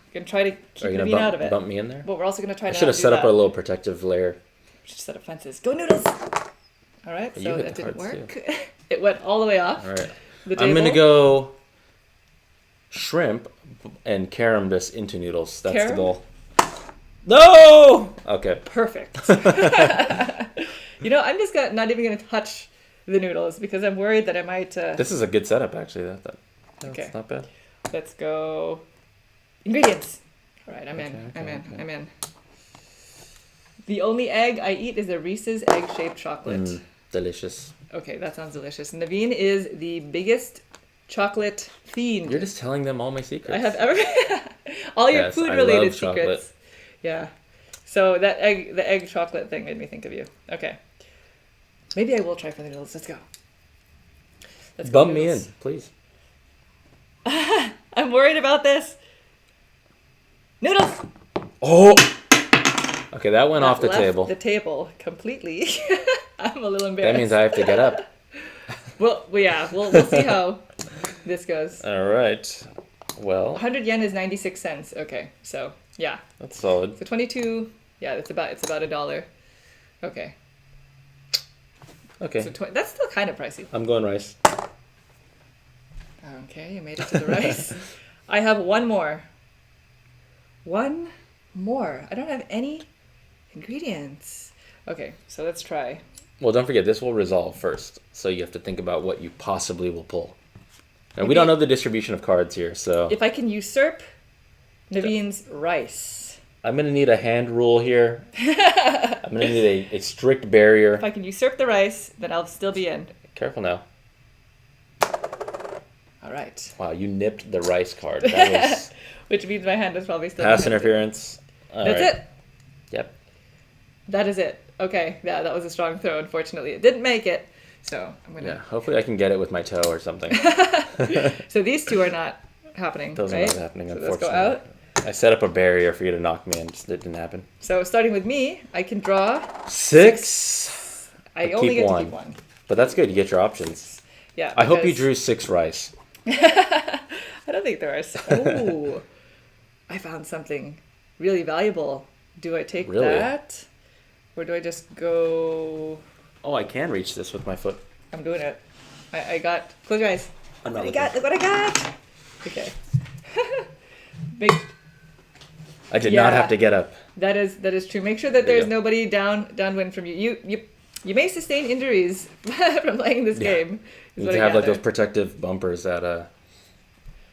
We're going to try to Are keep you the going bean to out of it. bump me in there? But we're also going to try I to should have not set do up that. a little protective layer. Should set up fences. Go noodles! All right, You so hit that the didn't cards, work. It went all the way off All right. the table. I'm going to go shrimp and carom this into noodles. That's Carom? the goal. No! Okay. Perfect. I'm just not even going to touch the noodles because I'm worried that I might... This is a good setup, actually. That's Okay. not bad. Let's go. Ingredients. All right, I'm in. Okay, I'm in. okay. I'm in. The only egg I eat is a Reese's egg-shaped chocolate. Delicious. Okay, that sounds delicious. Naveen is the biggest chocolate fiend You're just telling them all my secrets. I have ever. All your Yes, I food-related love chocolate. secrets. Yeah. So the egg chocolate thing made me think of you. Okay. Maybe I will try for the noodles. Let's go. Let's go Bump me in, noodles. please. I'm worried about this. Noodles. Oh. Okay, that went That off the left table. The table completely. I'm a little embarrassed. That means I have to get up. Well, yeah, we'll see how this goes. All right. Well, 100 yen is 96 cents. Okay, so yeah, that's solid. so 22. Yeah, it's about $1. Okay, Okay. so that's still kind of pricey. I'm going rice. Okay, you made it to the rice. I have one more. One more. I don't have any ingredients. Okay, so let's try. Well, don't forget, this will resolve first. So you have to think about what you possibly will pull. And we Maybe- don't know the distribution of cards here, so If I can usurp Naveen's rice. I'm going to need a hand rule here. I'm going to need a strict barrier. If I can usurp the rice, then I'll still be in. Careful now. All right. Wow, you nipped the rice card. That was Which means my hand is probably still pass behind. interference. All That's right. it. Yep. That is it. Okay. Yeah, that was a strong throw. Unfortunately, it didn't make it. So I'm Yeah, gonna. hopefully I can get it with my toe or something. So these two are not happening. Those right? are not happening, So unfortunately. let's go out. I set up a barrier for you to knock me and it didn't happen. So starting with me, I can draw. 6. I But only keep get one. to keep one. But that's good. You get your options. Yeah. I hope you because- drew 6 rice. I don't think there are. Oh, I found something really valuable. Do I take Really? that, or do I just go? Oh, I can reach this with my foot. I'm doing it. I got. Close your eyes. I'm Look not what I got. Look what I got. Okay. Big. I did Yeah. not have to get up. That is true. Make sure that There you there's go. nobody downwind from you. You may sustain injuries from playing this Yeah. game. You Is need what to I have like gather. those protective bumpers that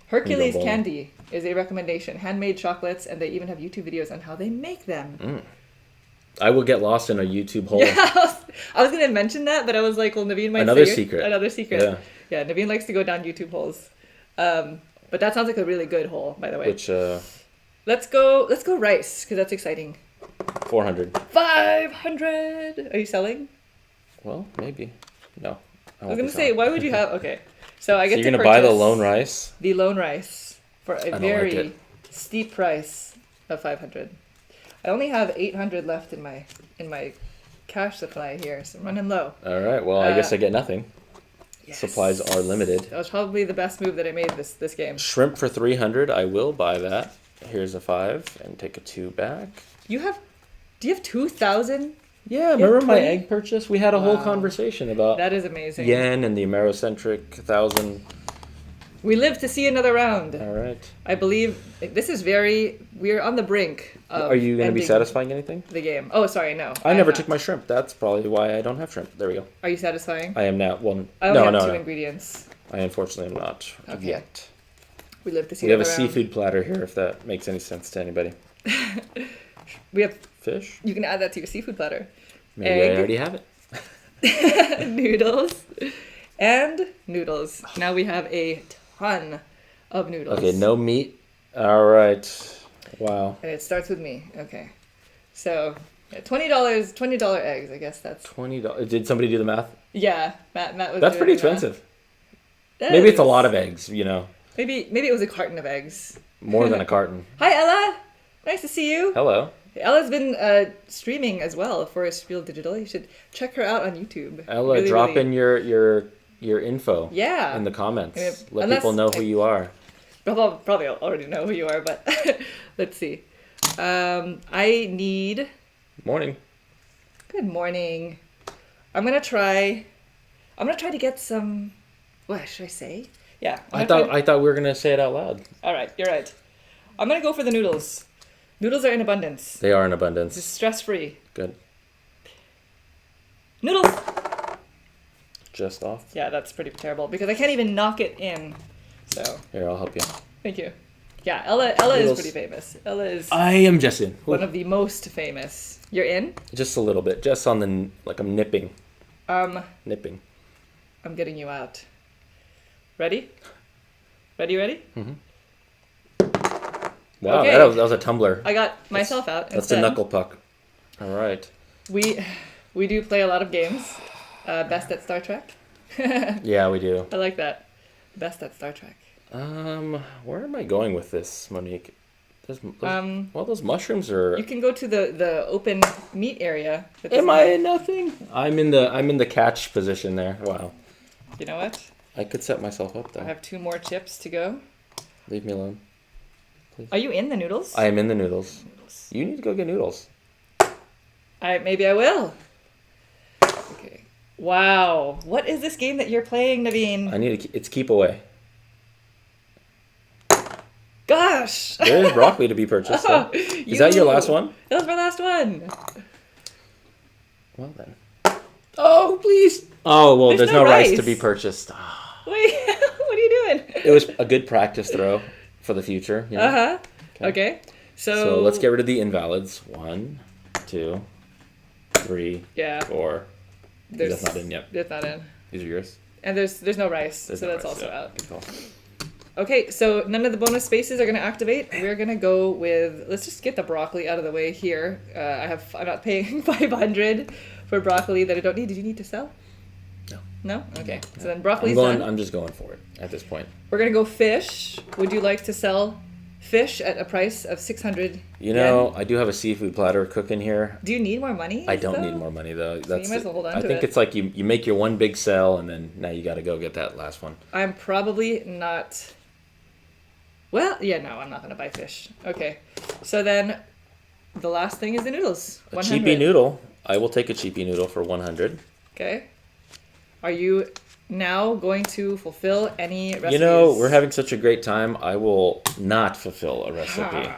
Hercules bowling. Candy is a recommendation. Handmade chocolates, and they even have YouTube videos on how they make them. I will get lost in a YouTube hole. Yeah, I was gonna mention that, but I was like, well, Naveen might Another say it. secret. Another secret. Yeah. Yeah, Naveen likes to go down YouTube holes. But that sounds like a really good hole, by the way. Which Let's go rice, because that's exciting. 400. 500. Are you selling? Well, maybe. No. I was gonna say, why would you have? Okay, so I So get you're to gonna buy the purchase lone rice? the lone rice for a don't like very it. steep price of 500. I only have 800 left in my cash supply here, so I'm running low. All right. Well, I guess I get nothing. Yes. Supplies are limited. That was probably the best move that I made this game. Shrimp for 300. I will buy that. Here's a 5 and take a 2 back. Do you have 2,000? Yeah, remember my 20? egg purchase? We had a whole Wow. conversation about That is amazing. yen and the Americentric 1,000. We live to see another round. All right. I believe this is we're on the brink of Are you going to be ending satisfying anything? the game. Oh, sorry, no. I I'm never not. took my shrimp. That's probably why I don't have shrimp. There we go. Are you satisfying? I am now. Well, I only no, have no, two no. ingredients. I unfortunately am not Okay. yet. We live to see We have a another round. seafood platter here, if that makes any sense to anybody. We have. Fish? You can add that to your seafood platter. Maybe Egg. I already have it. Noodles and noodles. Now we have a ton of noodles. Okay, no meat. All right. Wow. And it starts with me. Okay. So yeah, $20 eggs. I guess that's $20. Did somebody do the math? yeah. Matt was. That's doing pretty the math. expensive. That Maybe it's a is- lot of eggs, you know. Maybe it was a carton of eggs. More than a carton. Hi Ella, nice to see you. Hello. Ella's been streaming as well for Spiel Digital. You should check her out on YouTube. Ella, Really, drop really- in your info Yeah. in the comments. Yeah, Let unless- people know who you are. Probably already know who you are, but let's see. I need. Morning. Good morning. I'm gonna try to get some. What should I say? Yeah. I thought we were gonna say it out loud. All right, you're right. I'm gonna go for the noodles. Noodles are in abundance. They are in It's abundance. stress free. Good. Noodles. Just off. Yeah, that's pretty terrible because I can't even knock it in. So Here, I'll help you. thank you. Yeah, Ella is Noodles. pretty famous. Ella is I am just in. one of the most famous. You're in? Just a little bit. Just on the, like I'm nipping. Nipping. I'm getting you out. Ready? Ready? Wow, Okay. that was a tumbler. I got myself out. That's the instead. knuckle puck. All right. We do play a lot of games. Best at Star Trek. Yeah, we do. I like that. Best at Star Trek. Where am I going with this, Monique? Those mushrooms are. You can go to the open meat area. Am I in nothing? I'm in the catch position there. Wow. You know what? I could set myself up I though. have 2 more chips to go. Leave me alone. Are you in the noodles? I am in the noodles. You need to go get noodles. Maybe I will. Okay. Wow. What is this game that you're playing, Naveen? I need to. It's keep away. Gosh. There is broccoli to be purchased. So. Is that your last one? That was my last one. Well then. Oh please. Oh well, there's no rice to be purchased. Wait, what are you doing? It was a good practice throw for the future. You know? Okay. So let's get rid of the invalids. 1, 2, 3, Yeah. 4. That's not in yet. That's not in. These are yours. And there's no rice, There's so no that's rice, also yeah. out. Good call. Okay, so none of the bonus spaces are going to activate. We're going to go with, let's just get the broccoli out of the way here. I'm not paying 500 for broccoli that I don't need. Did you need to sell? No. No? Okay. So then broccoli's done. I'm just going for it at this point. We're going to go fish. Would you like to sell fish at a price of 600 You know, yen? I do have a seafood platter cooking here. Do you need more money? I don't though? need more money though. So you might as well hold on I to think it. it's like you make your one big sell and then now you got to go get that last one. I'm probably not... Well, yeah, no, I'm not going to buy fish. Okay. So then the last thing is the noodles. A 100. cheapy noodle. I will take a cheapy noodle for 100. Okay. Are you now going to fulfill any recipes? You know, we're having such a great time. I will not fulfill a recipe.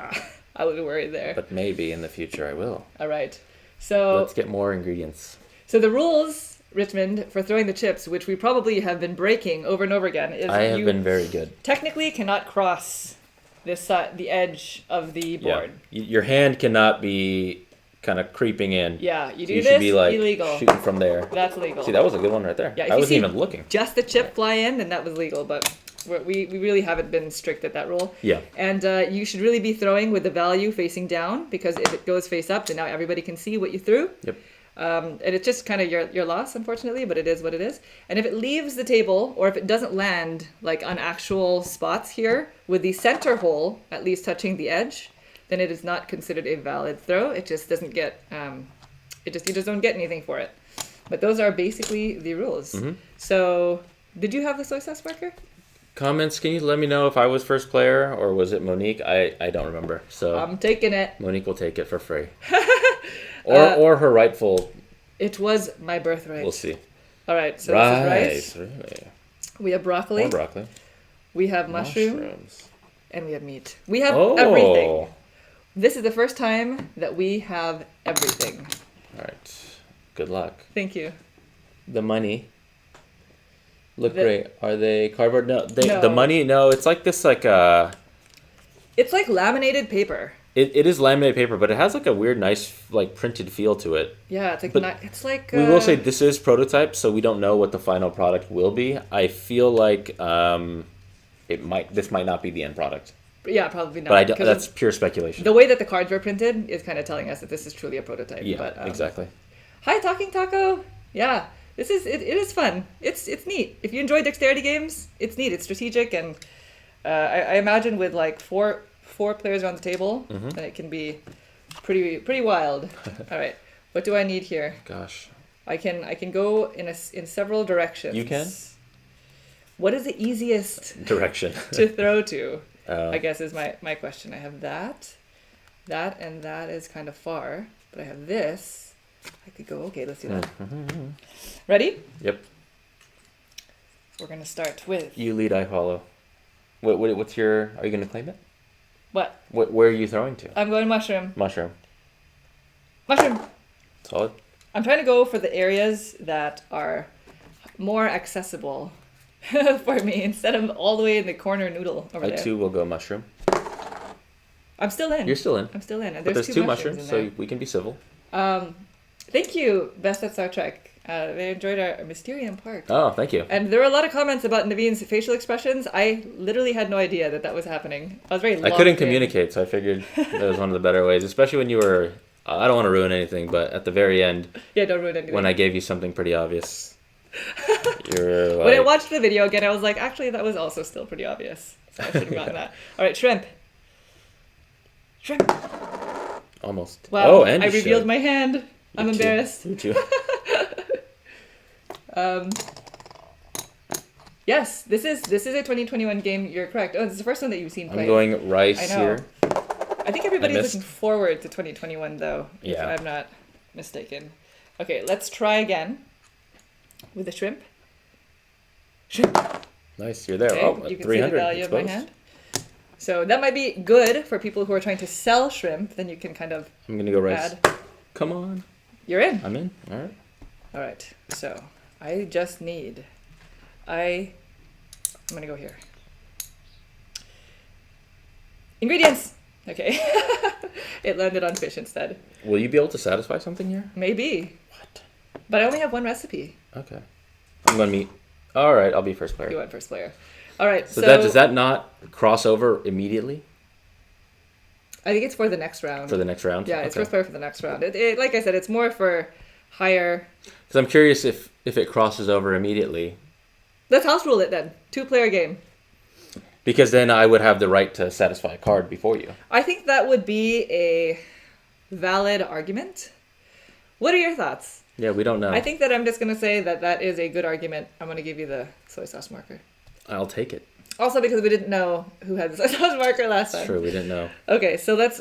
I was worried there. But maybe in the future I will. All right. So Let's get more ingredients. So the rules, Richmond, for throwing the chips, which we probably have been breaking over and over again, is I have been very good. technically cannot cross this the edge of the board. Yeah. Your hand cannot be kind of creeping in. Yeah, you do You this, should be like illegal. shooting from there. That's legal. See, that was a good one right there. Yeah, if I you wasn't see even looking. just the chip fly in, then that was legal, but we really haven't been strict at that rule. Yeah. And you should really be throwing with the value facing down, because if it goes face up, then now everybody can see what you threw. Yep. And it's just kind of your loss, unfortunately, but it is what it is. And if it leaves the table, or if it doesn't land like on actual spots here, with the center hole at least touching the edge, then it is not considered a valid throw. It just doesn't get, you just don't get anything for it. But those are basically the rules. Mm-hmm. So, did you have the soy sauce marker? Comments, can you let me know if I was first player or was it Monique? I don't remember. So I'm taking it. Monique will take it for free. Or her rightful. It was my birthright. We'll see. All right, so this is rice. Really. We have broccoli. More broccoli. We have Mushrooms. and we have meat. We have Oh. everything. This is the first time that we have everything. All right. Good luck. Thank you. The money. Look great. Are they cardboard? No. No. The money? No. It's like this, like It's like laminated paper. It is laminated paper, but it has like a weird, nice, like printed feel to it. Yeah, it's like But it's like. We will say this is prototype, so we don't know what the final product will be. I feel like this might not be the end product. Yeah, probably not. But 'cause that's pure speculation. the way that the cards were printed is kind of telling us that this is truly a prototype. Yeah, but, exactly. Hi, Talking Taco. Yeah, it is fun. It's neat. If you enjoy dexterity games, it's neat. It's strategic, and I imagine with like four players around the table, then it can be pretty wild. All right, what do I need here? Gosh. I can go in several directions. You can? What is the easiest Direction. to throw to? I guess is my question. I have that, and that is kind of far, but I have this. I could go. Okay, let's do that. Ready? Yep. We're gonna start with You lead, I follow. What's your? Are you gonna claim it? what? Where are you throwing to? I'm going mushroom. Mushroom. Mushroom. Solid. I'm trying to go for the areas that are more accessible for me instead of all the way in the corner noodle over I there. too will go mushroom. I'm still in. You're still in. I'm still in. And But there's two mushrooms, in so there. we can be civil. Thank you, Best at Star Trek. They enjoyed our Mysterium Park. Oh, thank you. And there were a lot of comments about Naveen's facial expressions. I literally had no idea that was happening. I was very I couldn't communicate, so I figured that was one of the better ways, especially when you were... I don't want to ruin anything, but at the very end... Yeah, don't ruin anything. When I gave you something pretty obvious, you were like... When I watched the video again, I was like, actually, that was also still pretty obvious. So I should have gotten that. All right, shrimp. Shrimp. Almost. Wow, Oh, and I you revealed should. my hand. I'm embarrassed. You too. Yes, this is a 2021 game. You're correct. Oh, this is the first one that you've seen played. I'm going rice I know. here. I think everybody's missed. looking forward to 2021, though, Yeah. if I'm not mistaken. Okay, let's try again with the shrimp. Shrimp. Nice, you're there. Okay, Oh, you can see the 300 value of my exposed. hand. So that might be good for people who are trying to sell shrimp. Then you can kind of I'm going to go rice. add. Come on. You're in. I'm in. All right. All right. So I just need. I'm gonna go here. Ingredients. Okay. It landed on fish instead. Will you be able to satisfy something here? Maybe. What? But I only have one recipe. Okay. I'm going to meet... All right, I'll be first player. You went first player. All right. So does that not cross over immediately I think it's for the next round. for the next round? Yeah, it's first player for the next round. It like I said, it's more for higher. Because I'm curious if it crosses over immediately. Let's house rule it then. 2-player game. Because then I would have the right to satisfy a card before you. I think that would be a valid argument. What are your thoughts? Yeah, we don't know. I think that I'm just going to say that is a good argument. I'm going to give you the soy sauce marker. I'll take it. Also because we didn't know who had the soy sauce marker last time. True, we didn't know. Okay, so let's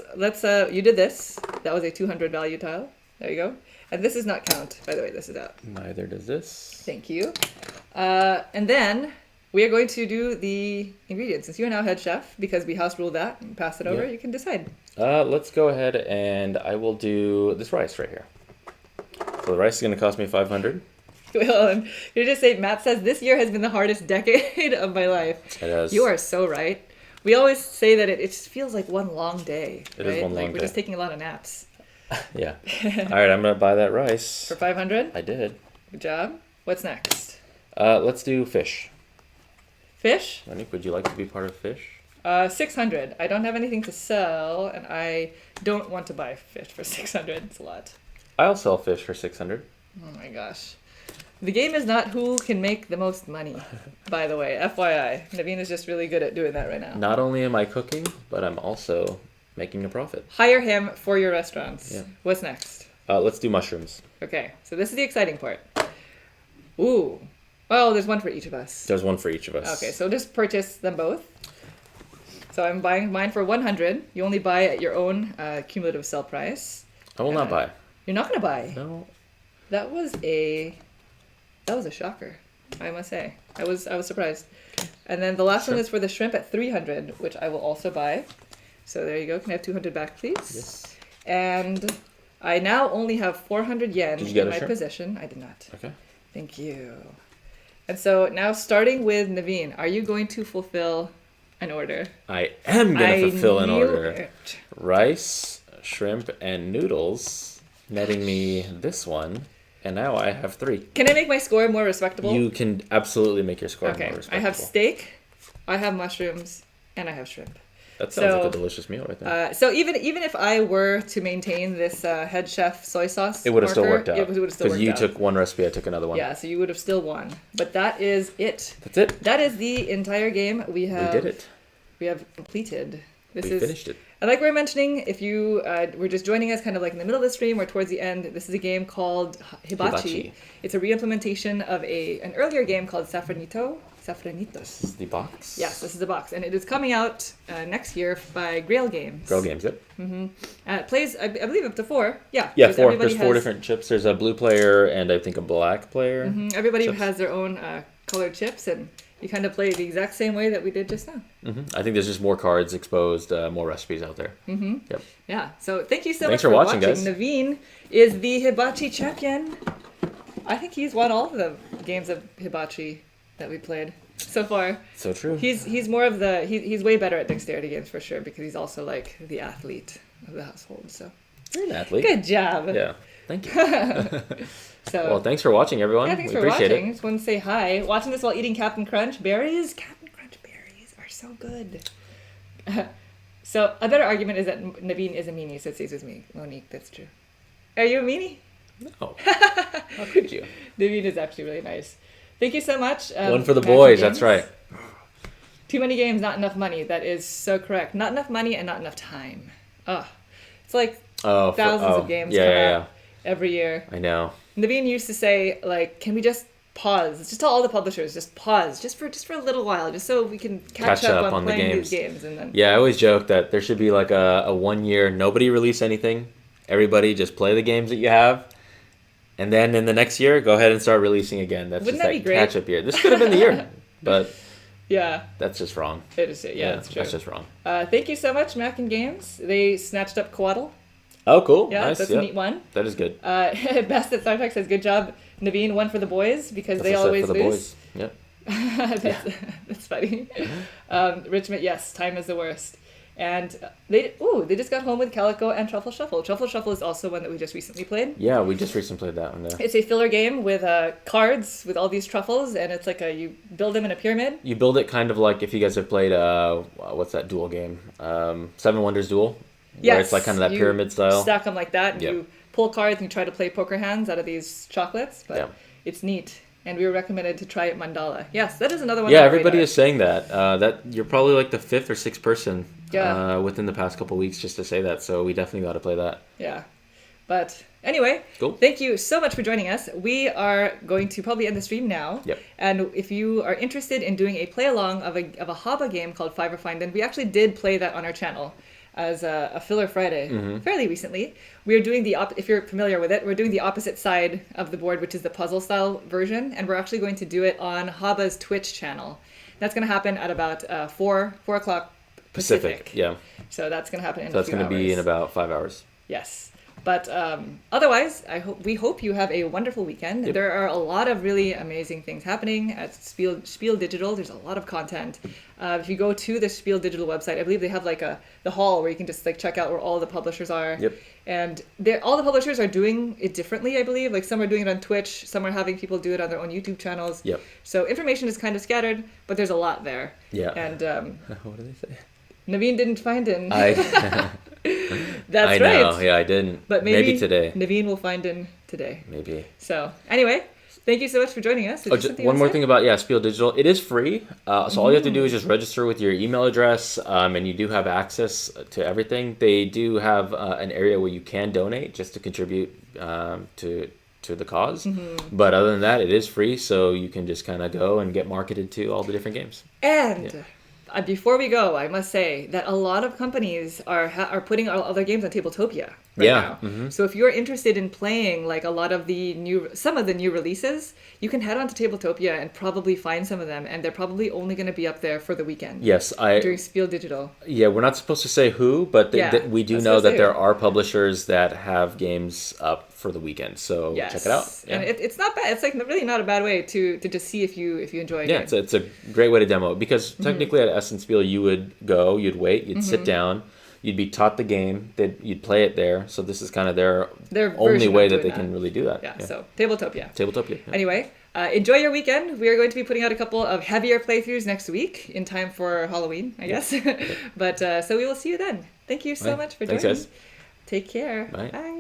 you did this. That was a 200 value tile. There you go. And this does not count, by the way. This is out. Neither does this. Thank you. And then we are going to do the ingredients. Since you're now head chef, because we house ruled that and pass it over, Yeah. you can decide. Let's go ahead and I will do this rice right here. So the rice is going to cost me 500. Well, and you just say, Matt says, this year has been the hardest decade of my life. It has. You are so right. We always say that it just feels like one long day. It right? is one like long we're day. just taking a lot of naps. Yeah. All right, I'm going to buy that rice. For 500? I did. Good job. What's next? Let's do fish. Fish? Monique, would you like to be part of fish? 600. I don't have anything to sell, and I don't want to buy fish for 600. It's a lot. I'll sell fish for 600. Oh my gosh. The game is not who can make the most money, by the way. FYI. Naveen is just really good at doing that right now. Not only am I cooking, but I'm also making a profit. Hire him for your restaurants. Yeah. What's next? Let's do mushrooms. Okay, so this is the exciting part. Ooh. Oh, there's one for each of us. There's one for each of us. Okay, so just purchase them both. So I'm buying mine for 100. You only buy at your own cumulative sell price. I will not buy. You're not going to buy. No. That was a shocker, I must say. I was surprised. And then the last one is for the shrimp at 300, which I will also buy. So there you go. Can I have 200 back, please? Yes. And I now only have 400 yen Did you get in a my shrimp? possession. I did not. Okay. Thank you. And so now starting with Naveen, are you going to fulfill an order? I am going to fulfill an knew order. it. Rice, shrimp, and noodles, netting me this one. And now I have 3. Can I make my score more respectable? You can absolutely make your score more Okay. respectable. I have steak, I have mushrooms, and I have shrimp. That sounds So, like a delicious meal right there. So even if I were to maintain this head chef soy sauce, It would have still marker, worked out. It would have still worked you out. took one recipe, I took another one. Yeah, so you would have still won. But that is it. That's it. That is the entire game. We We did it. We have completed. This We is finished it. And like we were mentioning, if you were just joining us kind of like in the middle of the stream or towards the end, this is a game called Hibachi. It's a re-implementation of an earlier game called Safranito. Safranitos. This is the box. Yes, this is the box. And it is coming out next year by Grail Games. Grail Games, yep. It plays, I believe, up to 4. Yeah. Yeah, because 4. everybody There's 4 different chips. There's a blue player and I think a black player. Everybody chips. has their own colored chips, and you kind of play the exact same way that we did just now. I think there's just more cards exposed, more recipes out there. Yep. Yeah. So thank you so Thanks much for watching, guys. Naveen is the Hibachi champion. I think he's won all of the games of Hibachi that we played. so far. So true. He's more of the he's way better at dexterity games for sure because he's also like the athlete of the household. So You're an athlete. good job. Yeah. Thank you. So Well, thanks for watching, everyone. yeah, thanks we for appreciate watching. it. Just want to say hi. Watching this while eating Captain Crunch berries. Captain Crunch berries are so good. So a better argument is that Naveen is a meanie, so it stays with me. Monique, that's true. Are you a meanie? No. How could you? Naveen is actually really nice. Thank you so much. One for the Magic boys. Games. That's right. Too many games, not enough money. That is so correct. Not enough money and not enough time. Ugh. It's like thousands of games come out every year. I know. Naveen used to say, like, can we just pause? Just tell all the publishers, just pause, just for a little while, just so we can catch up on playing these games. And then Yeah, I always joke that there should be like a 1 year, nobody release anything. Everybody just play the games that you have. And then in the next year, go ahead and start releasing again. That's Wouldn't just that be that great? catch-up year. This could have been the year, but yeah, that's just wrong. it is. Yeah, that's true. That's just wrong. Thank you so much, Mac and Games. They snatched up Coatl. Oh, cool. Yeah, Nice. that's a neat one. That is good. Best at Star Trek says, good job, Naveen. One for the boys because That's they a set always for the lose. boys. Yep. That's funny. Richmond, yes, time is the worst. And they just got home with Calico and Truffle Shuffle. Truffle Shuffle is also one that we just recently played. Yeah, we just recently played that one. Yeah. It's a filler game with cards with all these truffles, and it's like you build them in a pyramid. You build it kind of like if you guys have played what's that duel game? Seven Wonders Duel. Yes, where it's like kind of that you pyramid style. Stack them like that, and Yep. you pull cards and you try to play poker hands out of these chocolates. But Yeah. it's neat, and we were recommended to try it Mandala. Yes, that is another one. Yeah, on our everybody radar. is saying that. That you're probably like the fifth or sixth person Yeah. within the past couple weeks just to say that. So we definitely got to play that. Yeah. But anyway, Cool. thank you so much for joining us. We are going to probably end the stream now. Yep. And if you are interested in doing a play along of a Haba game called Five or Find, then we actually did play that on our channel as a filler Friday fairly recently. We are doing if you're familiar with it, we're doing the opposite side of the board, which is the puzzle style version, and we're actually going to do it on Haba's Twitch channel. That's going to happen at about 4 o'clock Pacific. Yeah. So that's going to happen in So a that's few going to be in hours. about 5 hours. Yes. But otherwise, we hope you have a wonderful weekend. Yep. There are a lot of really amazing things happening at Spiel Digital. There's a lot of content. If you go to the Spiel Digital website, I believe they have like the hall where you can just like check out where all the publishers are. Yep. And all the publishers are doing it differently, I believe. Like some are doing it on Twitch, some are having people do it on their own YouTube channels. Yep. So information is kind of scattered, but there's a lot there. Yeah. And What did they say? Naveen didn't find in. That's I right. know. Yeah, I didn't. But maybe today. Naveen will find in today. Maybe. So anyway, thank you so much for joining us. Just one more thing about Spiel Digital. It is free, so all you have to do is just register with your email address, and you do have access to everything. They do have an area where you can donate just to contribute to the cause. But other than that, it is free, so you can just kind of go and get marketed to all the different games. And before we go, I must say that a lot of companies are putting all their games on Tabletopia right now. So if you're interested in playing like some of the new releases, you can head on to Tabletopia and probably find some of them, and they're probably only going to be up there for the weekend. Yes, during Spiel Digital. Yeah, we're not supposed to say who, but we do know that there are publishers that have games up for the weekend. So check it out. Yeah. And it's not bad. It's like really not a bad way to just see if you enjoy a game. Yeah, it's a great way to demo it because technically at Essence Spiel you would go, you'd wait, you'd sit down, you'd be taught the game, you'd play it there. So this is kind of their only way that they can really do that. Yeah, so Tabletopia. Tabletopia. Yeah. Anyway, enjoy your weekend. We are going to be putting out a couple of heavier playthroughs next week in time for Halloween, I guess. But so we will see you then. Thank you so much for joining. Thanks, guys. Take care. Bye. Bye.